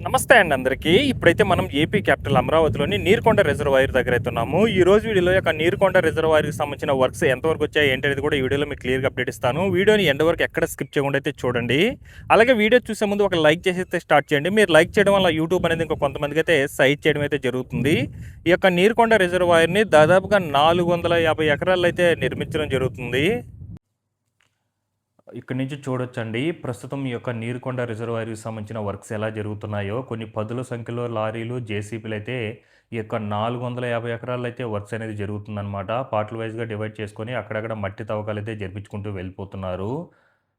నమస్తే అండి అందరికీ. ఇప్పుడైతే మనం ఏపీ క్యాపిటల్ అమరావతిలోని నీరుకొండ రిజర్వాయర్ దగ్గర అయితే ఉన్నాము. ఈ రోజు వీడియోలో యొక్క నీరుకొండ రిజర్వాయర్కి సంబంధించిన వర్క్స్ ఎంతవరకు వచ్చాయి ఏంటనేది కూడా ఈ వీడియోలో మీకు క్లియర్గా అప్డేట్ ఇస్తాను. వీడియోని ఎండ్ వరకు ఎక్కడ స్కిప్ చేయకుండా అయితే చూడండి. అలాగే వీడియో చూసే ముందు ఒక లైక్ చేసి అయితే స్టార్ట్ చేయండి. మీరు లైక్ చేయడం వల్ల యూట్యూబ్ అనేది ఇంకా కొంతమందికి అయితే సైట్ చేయడం అయితే జరుగుతుంది. ఈ యొక్క నీరుకొండ రిజర్వాయర్ని దాదాపుగా 450 ఎకరాల్లో అయితే నిర్మించడం జరుగుతుంది. ఇక్కడ నుంచి చూడొచ్చండి. ప్రస్తుతం ఈ యొక్క నీరుకొండ రిజర్వాయర్‌కి సంబంధించిన వర్క్స్ ఎలా జరుగుతున్నాయో, కొన్ని పదుల సంఖ్యలో లారీలు, జేసీబీలైతే ఈ యొక్క 450 ఎకరాల్లో అయితే వర్క్స్ అనేది జరుగుతుందనమాట. పార్ట్‌ల వైస్‌గా డివైడ్ చేసుకొని అక్కడక్కడ మట్టి తవ్వకాలైతే జరిపించుకుంటూ వెళ్ళిపోతున్నారు.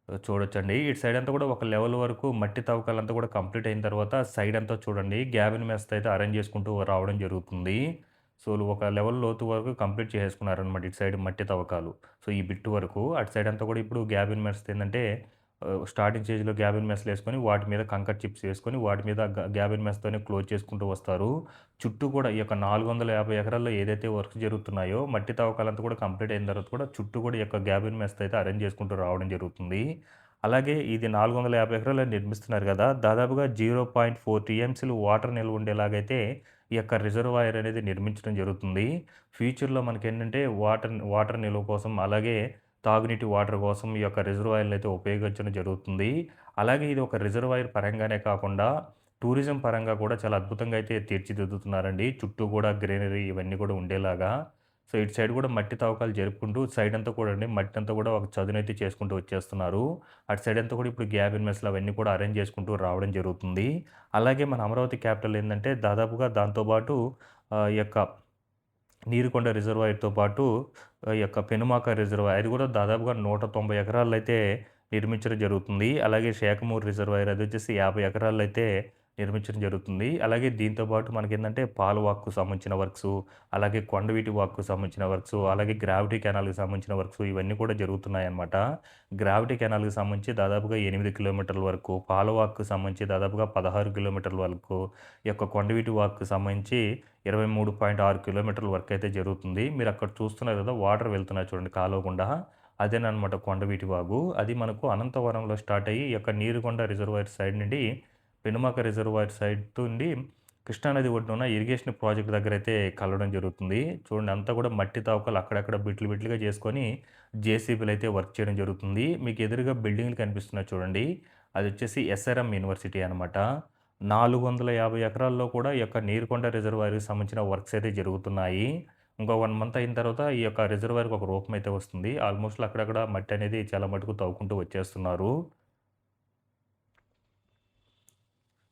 చూడొచ్చండి. ఇటు సైడ్ అంతా కూడా ఒక లెవెల్ వరకు మట్టి తవ్వకాలంతా కూడా కంప్లీట్ అయిన తర్వాత సైడ్ అంతా చూడండి గ్యాబిన్ మెస్ట్ అయితే అరేంజ్ చేసుకుంటూ రావడం జరుగుతుంది. సో, ఒక లెవెల్ లోతు వరకు కంప్లీట్ చేసేసుకున్నారనమాట ఇటు సైడ్ మట్టి తవ్వకాలు. సో, ఈ బిట్ వరకు. అటు సైడ్ అంతా కూడా ఇప్పుడు గ్యాబిన్ మెస్ట్ ఏందంటే స్టార్టింగ్ స్టేజ్‌లో గ్యాబిన్ మెస్‌లేసుకొని వాటి మీద కంకర్ చిప్స్ వేసుకొని వాటి మీద గ్యాబిన్ మెస్‌తోనే క్లోజ్ చేసుకుంటూ వస్తారు. చుట్టూ కూడా ఈ యొక్క 450 ఎకరాల్లో ఏదైతే వర్క్స్ జరుగుతున్నాయో మట్టి తవ్వకాలంతా కూడా కంప్లీట్ అయిన తర్వాత కూడా చుట్టూ కూడా ఈ యొక్క గ్యాబిన్ మెస్ట్ అయితే అరేంజ్ చేసుకుంటూ రావడం జరుగుతుంది. అలాగే ఇది 450 ఎకరాల్లో నిర్మిస్తున్నారు గదా! దాదాపుగా 0.4 టీఎంసీలు వాటర్ నిల్వ ఉండేలాగైతే ఈ యొక్క రిజర్వాయర్ అనేది నిర్మించడం జరుగుతుంది. ఫ్యూచర్‌లో మనకేంటంటే వాటర్ వాటర్ నిల్వ కోసం అలాగే తాగునీటి వాటర్ కోసం ఈ యొక్క రిజర్వాయర్‌లయితే ఉపయోగించడం జరుగుతుంది. అలాగే ఇది ఒక రిజర్వాయర్ పరంగానే కాకుండా టూరిజం పరంగా కూడా చాలా అద్భుతంగా అయితే తీర్చిదిద్దుతున్నారండి. చుట్టూ కూడా గ్రీనరీ ఇవన్నీ కూడా ఉండేలాగా. సో, ఇటు సైడ్ కూడా మట్టి తవ్వకాలు జరుపుకుంటూ సైడ్ అంతా కూడా అండి మట్టంతా కూడా ఒక చదునైతే చేసుకుంటూ వచ్చేస్తున్నారు. అటు సైడ్ అంతా కూడా ఇప్పుడు గ్యాబిన్ మెస్‌లు అవన్నీ కూడా అరేంజ్ చేసుకుంటూ రావడం జరుగుతుంది. అలాగే మన అమరావతి క్యాపిటల్ ఏందంటే దాదాపుగా దాంతో పాటు ఈ యొక్క నీరుకొండ రిజర్వాయర్‌తో పాటు ఈ యొక్క పెనుమాక రిజర్వాయర్ అది కూడా దాదాపుగా 190 ఎకరాల్లో అయితే నిర్మించడం జరుగుతుంది. అలాగే శేఖమూరు రిజర్వాయర్ అదొచ్చేసి 50 ఎకరాల్లో అయితే నిర్మించడం జరుగుతుంది. అలాగే దీంతో పాటు మనకేందంటే పాలవాక్కు సంబంధించిన వర్క్సు, అలాగే కొండవీటి వాక్కు సంబంధించిన వర్క్సు, అలాగే గ్రావిటీ కెనాల్‌కి సంబంధించిన వర్క్సు ఇవన్నీ కూడా జరుగుతున్నాయన్నమాట. గ్రావిటీ కెనాల్‌కి సంబంధించి దాదాపుగా 8 కిలోమీటర్ల వరకు, పాలవాక్కు సంబంధించి దాదాపుగా 16 కిలోమీటర్ల వరకు, ఈ యొక్క కొండవీటి వాక్కు సంబంధించి 23.6 కిలోమీటర్ల వరకు అయితే జరుగుతుంది. మీరక్కడ చూస్తున్నారు కదా! వాటర్ వెళ్తున్నాయి చూడండి కాలువ గుండా. అదేననమాట కొండవీటి వాగు. అది మనకు అనంతవరంలో స్టార్ట్ అయ్యి, ఈ యొక్క నీరుకొండ రిజర్వాయర్ సైడ్ నుండి పెనుమాక రిజర్వాయర్ సైడ్ నుండి కృష్ణానది ఒడ్డున ఇరిగేషన్ ప్రాజెక్ట్ దగ్గరైతే కలవడం జరుగుతుంది. చూడండి అంతా కూడా మట్టి తవ్వకాలు అక్కడక్కడ బిట్లు బిట్లుగా చేసుకొని జేసీబీలైతే వర్క్ చేయడం జరుగుతుంది. మీకు ఎదురుగా బిల్డింగ్‌లు కనిపిస్తున్నాయి చూడండి. అదొచ్చేసి ఎస్ఆర్ఎం యూనివర్సిటీ అనమాట. 450 ఎకరాల్లో కూడా ఈ యొక్క నీరుకొండ రిజర్వాయర్‌కి సంబంధించిన వర్క్స్ అయితే జరుగుతున్నాయి. ఇంకో 1 మంత్ అయిన తర్వాత ఈ యొక్క రిజర్వాయర్‌కి ఒక రూపం అయితే వస్తుంది. ఆల్మోస్ట్‌లో అక్కడక్కడ మట్టి అనేది చాలా మటుకు తవ్వుకుంటూ వచ్చేస్తున్నారు.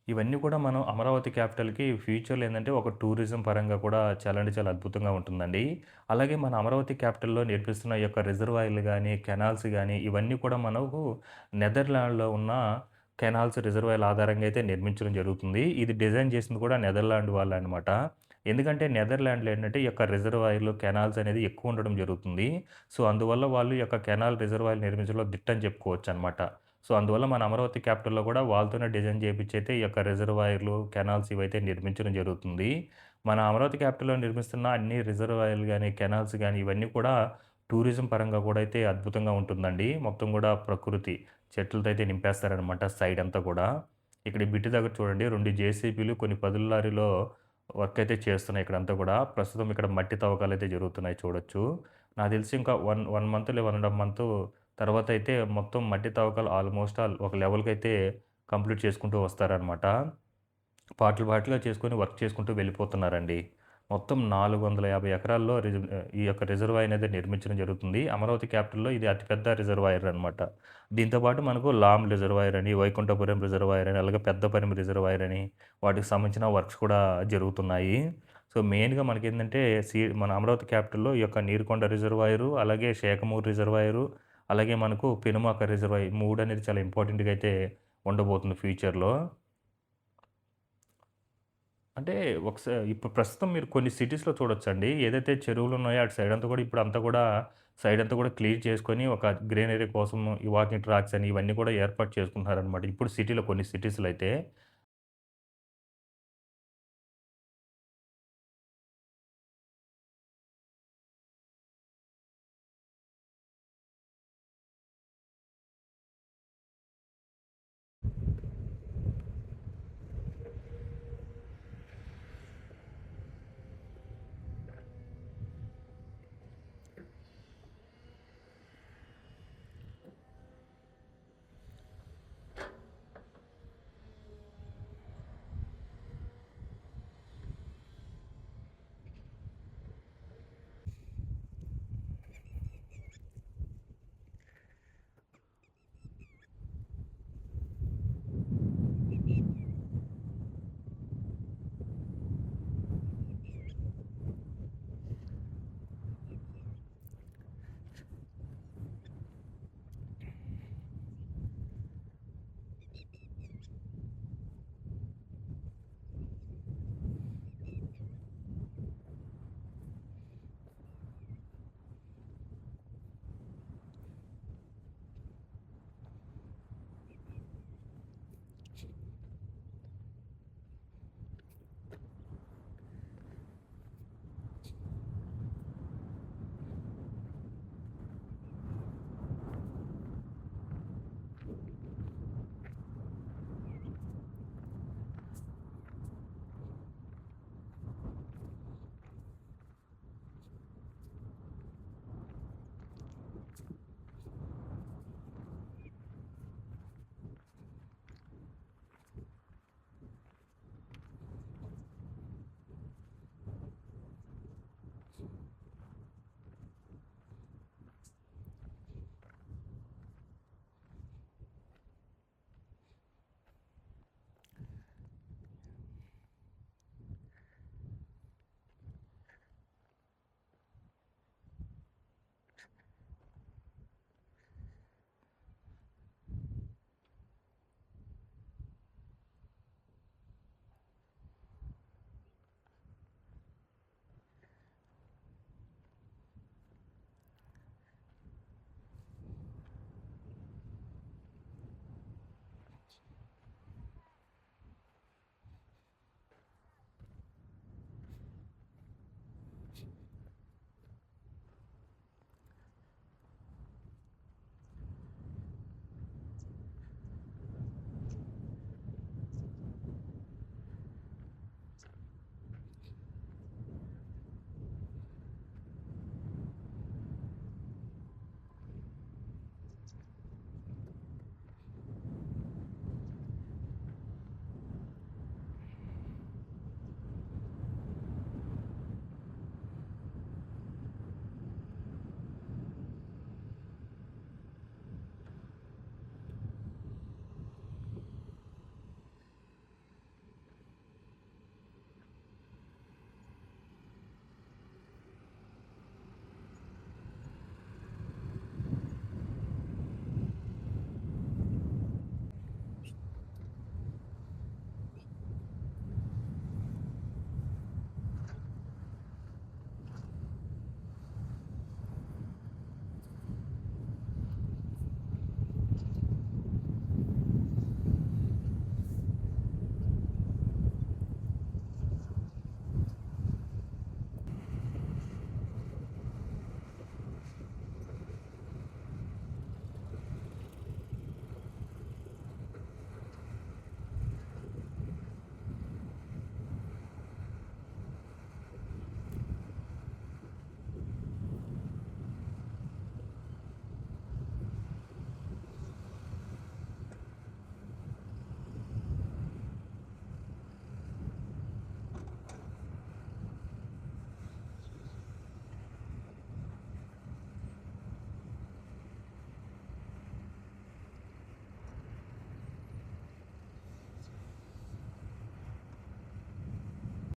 ఇవన్నీ కూడా మనం అమరావతి క్యాపిటల్‌కి ఫ్యూచర్‌లో ఏందంటే ఒక టూరిజం పరంగా కూడా చాలా అంటే చాలా అద్భుతంగా ఉంటుందండి. అలాగే మన అమరావతి క్యాపిటల్‌లో నిర్మిస్తున్న ఈ యొక్క రిజర్వాయర్‌లు గానీ, కెనాల్స్ గానీ ఇవన్నీ కూడా మనకు నెదర్లాండ్‌లో ఉన్న కెనాల్స్, రిజర్వాయర్‌ల ఆధారంగా అయితే నిర్మించడం జరుగుతుంది. ఇది డిజైన్ చేసింది కూడా నెదర్లాండ్ వాళ్ళనమాట. ఎందుకంటే నెదర్లాండ్‌లో ఏంటంటే ఈ యొక్క రిజర్వాయర్‌లు, కెనాల్స్ అనేది ఎక్కువ ఉండడం జరుగుతుంది. సో, అందువల్ల వాళ్ళు ఈ యొక్క కెనాల్, రిజర్వాయర్‌లు నిర్మించడంలో దిట్టని చెప్పుకోవచ్చనమాట. సో, అందువల్ల మన అమరావతి క్యాపిటల్‌లో కూడా వాళ్ళతోనే డిజైన్ చేపిచ్చైతే ఈ యొక్క రిజర్వాయర్‌లు, కెనాల్స్ ఇవైతే నిర్మించడం జరుగుతుంది. మన అమరావతి క్యాపిటల్‌లో నిర్మిస్తున్న అన్ని రిజర్వాయర్‌లు గాని, కెనాల్స్ గాని ఇవన్నీ కూడా టూరిజం పరంగా కూడా అయితే అద్భుతంగా ఉంటుందండి. మొత్తం కూడా ప్రకృతి చెట్లతో అయితే నింపేస్తారనమాట సైడ్ అంతా కూడా. ఇక్కడ ఈ బిట్ దగ్గర చూడండి 2 జేసీబీలు కొన్ని పదుల లారీలో వర్క్ అయితే చేస్తున్నాయి ఇక్కడంతా కూడా. ప్రస్తుతం ఇక్కడ మట్టి తవ్వకాలయితే జరుగుతున్నాయి చూడొచ్చు. నాకు తెలిసి ఇంకా 1 మంత్ 1 ½ మంత్ తర్వాతయితే మొత్తం మట్టి తవ్వకాలు ఆల్మోస్ట్ ఆల్ ఒక లెవెల్‌కైతే కంప్లీట్ చేసుకుంటూ వస్తారనమాట. పార్ట్‌లు పార్ట్‌లుగా చేసుకొని వర్క్ చేసుకుంటూ వెళ్ళిపోతున్నారండి. మొత్తం 450 ఎకరాల్లో ఈ యొక్క రిజర్వాయర్ అనేది నిర్మించడం జరుగుతుంది. అమరావతి క్యాపిటల్‌లో ఇది అతిపెద్ద రిజర్వాయర్ అనమాట. దీంతో పాటు మనకు లామ్ రిజర్వాయర్ అని, వైకుంఠపురం రిజర్వాయర్ అని, అలాగే పెద్దపరిమి రిజర్వాయర్ అని వాటికి సంబంధించిన వర్క్స్ కూడా జరుగుతున్నాయి. సో, మెయిన్‌గా మనకేందంటే మన అమరావతి క్యాపిటల్‌లో ఈ యొక్క నీరుకొండ రిజర్వాయరు, అలాగే శేఖమూరు రిజర్వాయరు, అలాగే మనకు పెనుమాక రిజర్వాయర్ ఈ 3 అనేది చాలా ఇంపార్టెంట్‌గా అయితే ఉండబోతుంది ఫ్యూచర్‌లో. అంటే ఇప్పుడు ప్రస్తుతం మీరు కొన్ని సిటీస్‌లో చూడొచ్చండి. ఏదైతే చెరువులున్నాయో అటు సైడ్ అంతా కూడా ఇప్పుడంతా కూడా సైడ్ అంతా కూడా క్లీన్ చేసుకొని ఒక గ్రీనరీ కోసం ఈ వాకింగ్ ట్రాక్స్ అని ఇవన్నీ కూడా ఏర్పాటు చేసుకుంటున్నారనమాట. ఇప్పుడు కొన్ని సిటీస్‌లో అయితే.